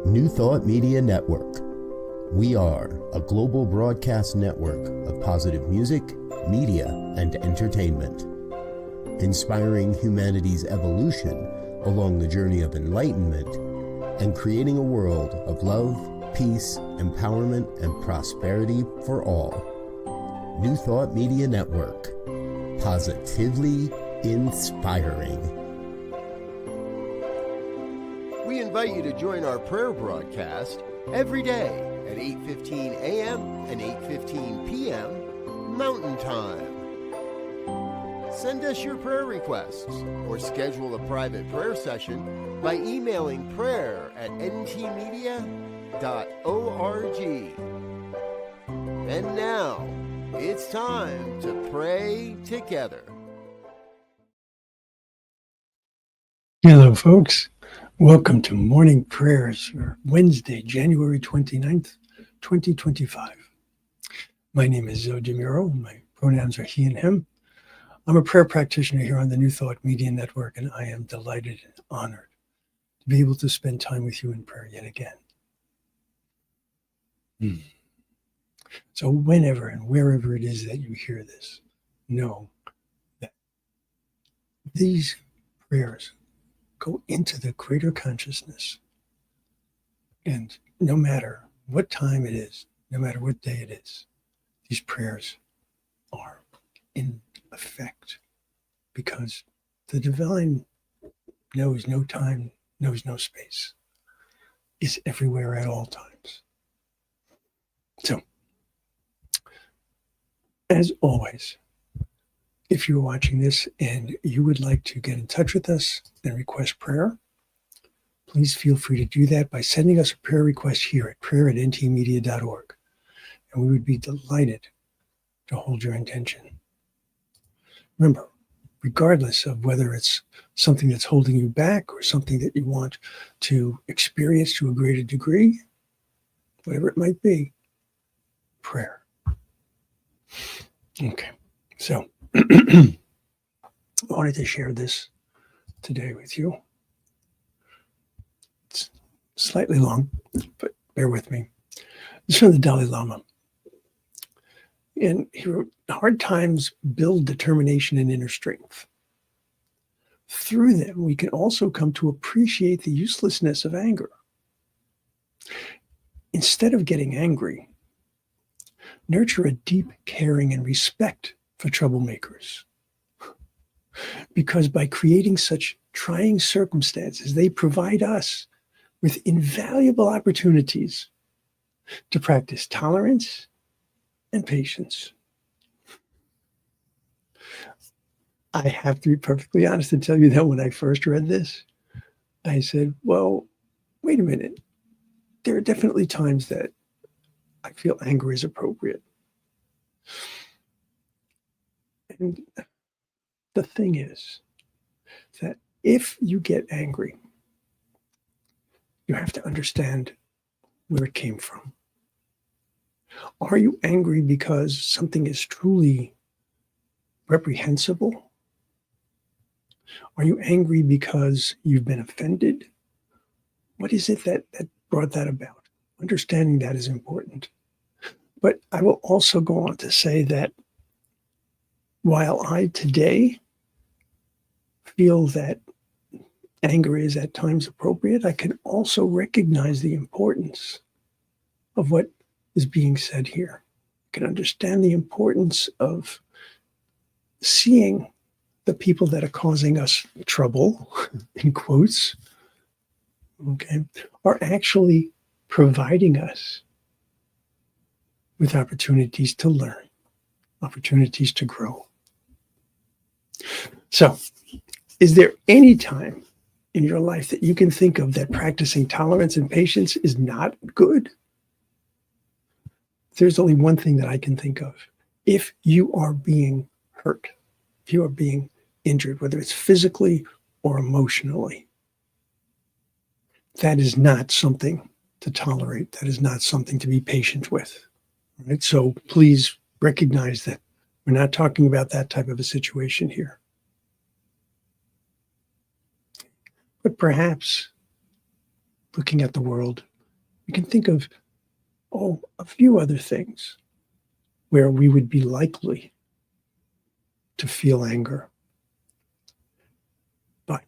New Thought Media Network. We are a global broadcast network of positive music, media, and entertainment, inspiring humanity's evolution along the journey of enlightenment and creating a world of love, peace, empowerment, and prosperity for all. New Thought Media Network. Positively inspiring. We invite you to join our prayer broadcast every day at 8:15 a.m. and 8:15 p.m. Mountain Time. Send us your prayer requests or schedule a private prayer session by emailing prayer@ntmedia.org. And now, it's time to pray together. Hello, folks. Welcome to Morning Prayers for Wednesday, January 29th, 2025. My name is Muro. My pronouns are he and him. I'm a prayer practitioner here on the New Thought Media Network, and I am delighted and honored to be able to spend time with you in prayer yet again. So whenever and wherever it is that you hear this, know that these prayers go into the greater consciousness. And no matter what time it is, no matter what day it is, these prayers are in effect, because the divine knows no time, knows no space, is everywhere at all times. So, as always, if you're watching this and you would like to get in touch with us and request prayer, please feel free to do that by sending us a prayer request here at prayer@ntmedia.org. And we would be delighted to hold your intention. Remember, regardless of whether it's something that's holding you back or something that you want to experience to a greater degree, whatever it might be, prayer. Okay, so I wanted to share this today with you. It's slightly long, but bear with me. It's from the Dalai Lama. And he wrote, "Hard times build determination and inner strength. Through them, we can also come to appreciate the uselessness of anger. Instead of getting angry, nurture a deep caring and respect for troublemakers. Because by creating such trying circumstances, they provide us with invaluable opportunities to practice tolerance and patience." I have to be perfectly honest and tell you that when I first read this, I said, well, wait a minute. There are definitely times that I feel anger is appropriate. And the thing is that if you get angry, you have to understand where it came from. Are you angry because something is truly reprehensible? Are you angry because you've been offended? What is it that brought that about? Understanding that is important. But I will also go on to say that while I today feel that anger is at times appropriate, I can also recognize the importance of what is being said here. I can understand the importance of seeing the people that are causing us trouble, in quotes, okay, are actually providing us with opportunities to learn, opportunities to grow. So, is there any time in your life that you can think of that practicing tolerance and patience is not good? There's only one thing that I can think of. If you are being hurt, if you are being injured, whether it's physically or emotionally, that is not something to tolerate. That is not something to be patient with. Right? So please recognize that we're not talking about that type of a situation here. But perhaps looking at the world We can think of, a few other things where we would be likely to feel anger. But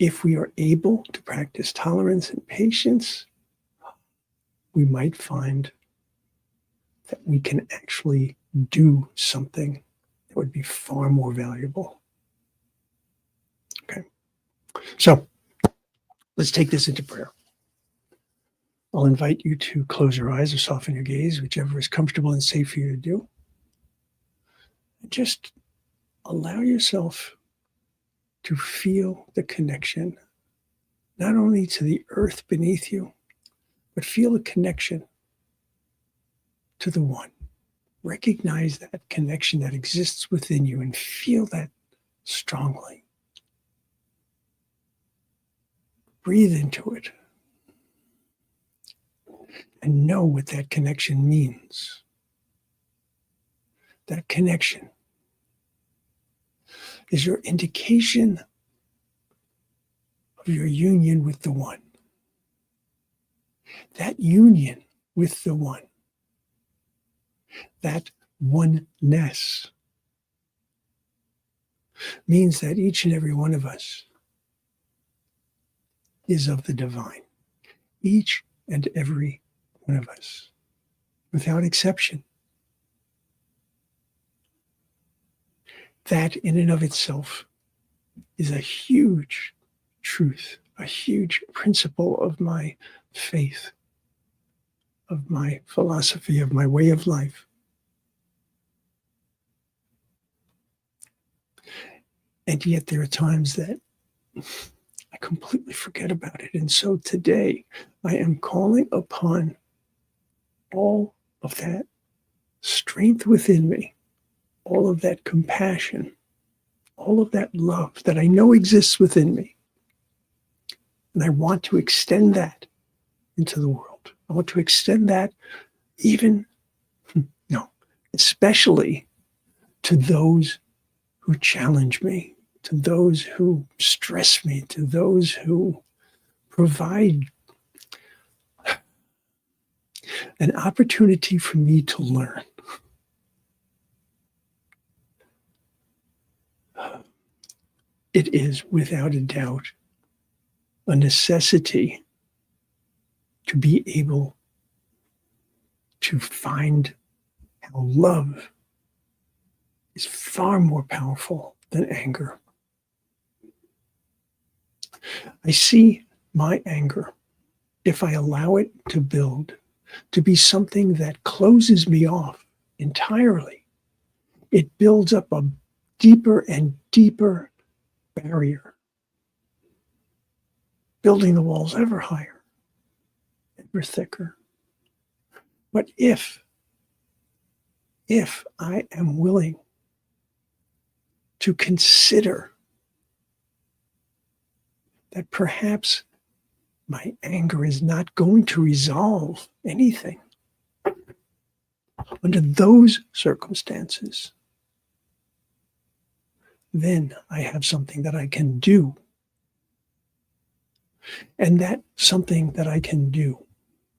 if we are able to practice tolerance and patience, we might find that we can actually do something that would be far more valuable. Okay. So let's take this into prayer. I'll invite you to close your eyes or soften your gaze, whichever is comfortable and safe for you to do. And just allow yourself to feel the connection, not only to the earth beneath you, but feel the connection to the One. Recognize that connection that exists within you and feel that strongly. Breathe into it and know what that connection means. That connection is your indication of your union with the One. That union with the One, that oneness, means that each and every one of us is of the divine. Each and every one of us, without exception. That in and of itself is a huge truth, a huge principle of my faith, of my philosophy, of my way of life. And yet there are times that I completely forget about it. And so today I am calling upon all of that strength within me, all of that compassion, all of that love that I know exists within me. And I want to extend that into the world. I want to extend that especially to those who challenge me, to those who stress me, to those who provide an opportunity for me to learn. It is without a doubt a necessity to be able to find how love is far more powerful than anger. I see my anger, if I allow it to build, to be something that closes me off entirely. It builds up a deeper and deeper barrier, building the walls ever higher, ever thicker. But if I am willing to consider that perhaps my anger is not going to resolve anything under those circumstances, then I have something that I can do. And that something that I can do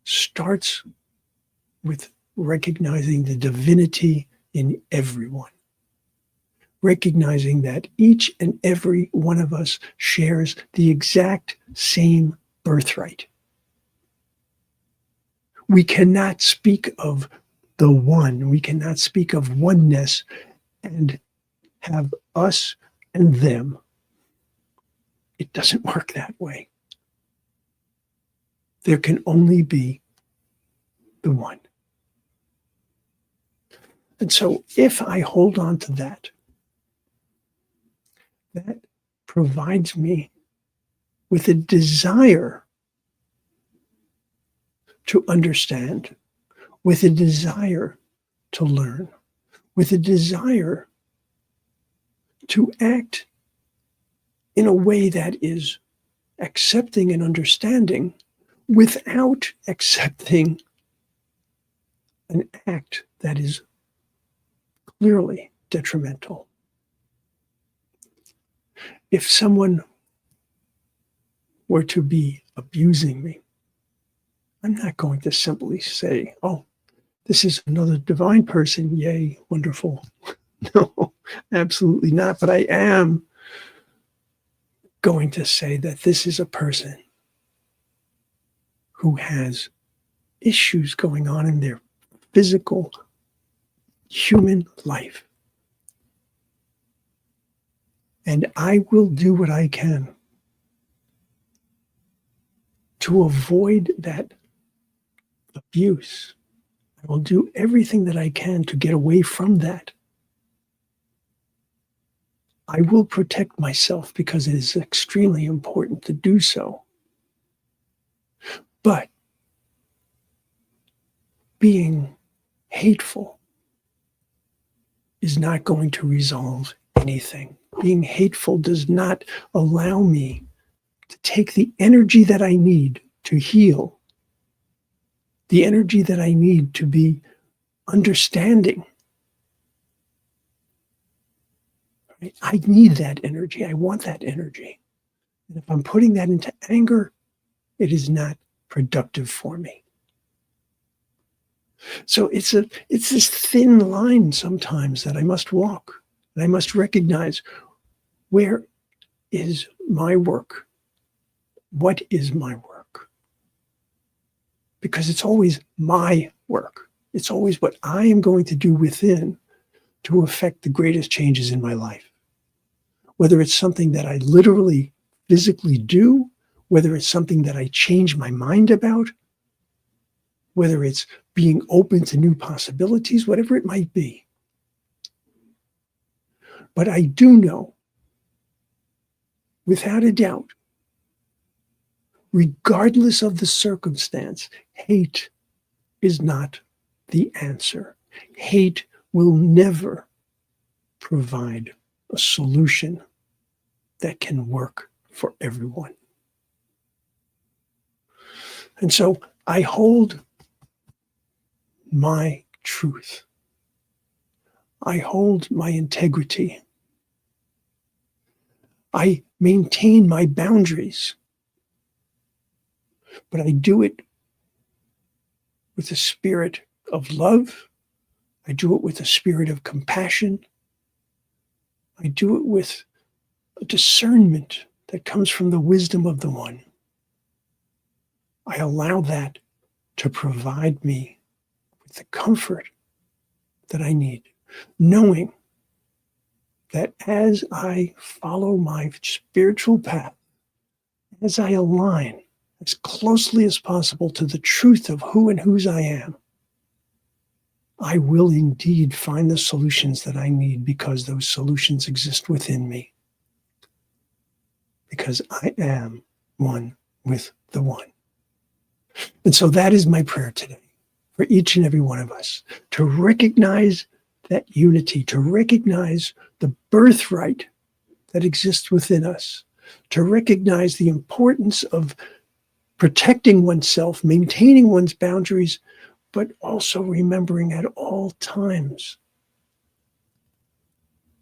starts with recognizing the divinity in everyone. Recognizing that each and every one of us shares the exact same birthright. We cannot speak of the One, we cannot speak of oneness and have us and them. It doesn't work that way. There can only be the One. And so if I hold on to that, that provides me with a desire to understand, with a desire to learn, with a desire to act in a way that is accepting and understanding without accepting an act that is clearly detrimental. If someone were to be abusing me, I'm not going to simply say, oh, this is another divine person. Yay, wonderful. No, absolutely not. But I am going to say that this is a person who has issues going on in their physical human life. And I will do what I can to avoid that abuse. I will do everything that I can to get away from that. I will protect myself because it is extremely important to do so. But being hateful is not going to resolve anything. Being hateful does not allow me to take the energy that I need to heal, the energy that I need to be understanding. I need that energy. I want that energy. And if I'm putting that into anger, it is not productive for me. So it's this thin line sometimes that I must walk. And I must recognize, where is my work? What is my work? Because it's always my work. It's always what I am going to do within to affect the greatest changes in my life. Whether it's something that I literally, physically do, whether it's something that I change my mind about, whether it's being open to new possibilities, whatever it might be. But I do know, without a doubt, regardless of the circumstance, hate is not the answer. Hate will never provide a solution that can work for everyone. And so I hold my truth. I hold my integrity. I maintain my boundaries. But I do it with a spirit of love. I do it with a spirit of compassion. I do it with a discernment that comes from the wisdom of the One. I allow that to provide me with the comfort that I need, knowing that as I follow my spiritual path, as I align as closely as possible to the truth of who and whose I am, I will indeed find the solutions that I need, because those solutions exist within me. Because I am one with the One. And so that is my prayer today for each and every one of us, to recognize that unity, to recognize the birthright that exists within us, to recognize the importance of protecting oneself, maintaining one's boundaries, but also remembering at all times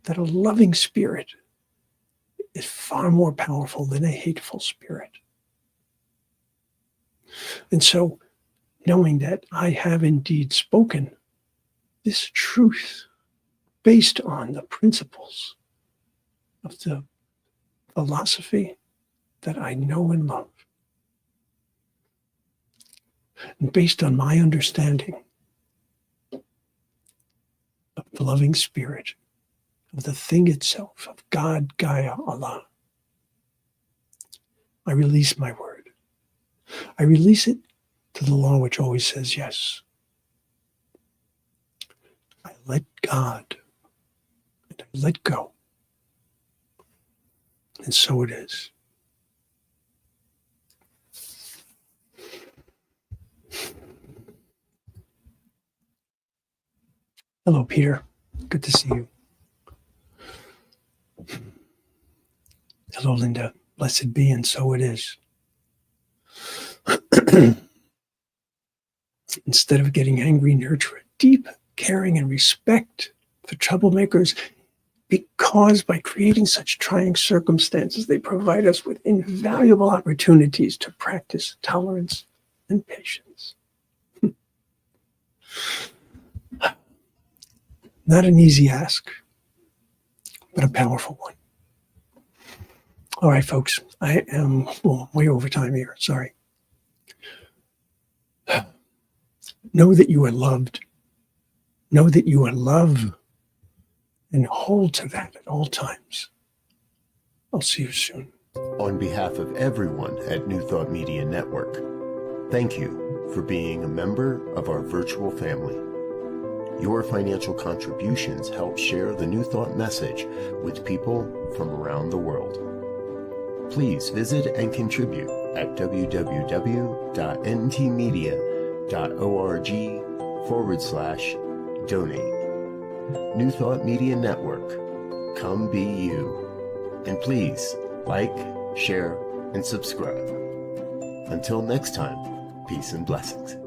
that a loving spirit is far more powerful than a hateful spirit. And so, knowing that I have indeed spoken this truth based on the principles of the philosophy that I know and love, and based on my understanding of the loving spirit, of the thing itself, of God, Gaia, Allah, I release my word. I release it to the law which always says yes. I let God, and I let go. And so it is. Hello, Peter. Good to see you. Hello, Linda. Blessed be, and so it is. Instead of getting angry, nurture a deep caring and respect for troublemakers, because by creating such trying circumstances, they provide us with invaluable opportunities to practice tolerance and patience. Not an easy ask, but a powerful one. All right, folks, I am way over time here. Sorry. Know that you are loved. Know that you are loved, and hold to that at all times. I'll see you soon. On behalf of everyone at New Thought Media Network, thank you for being a member of our virtual family. Your financial contributions help share the New Thought message with people from around the world. Please visit and contribute at www.ntmedia.org/donate. New Thought Media Network, come be you. And please like, share, and subscribe. Until next time, peace and blessings.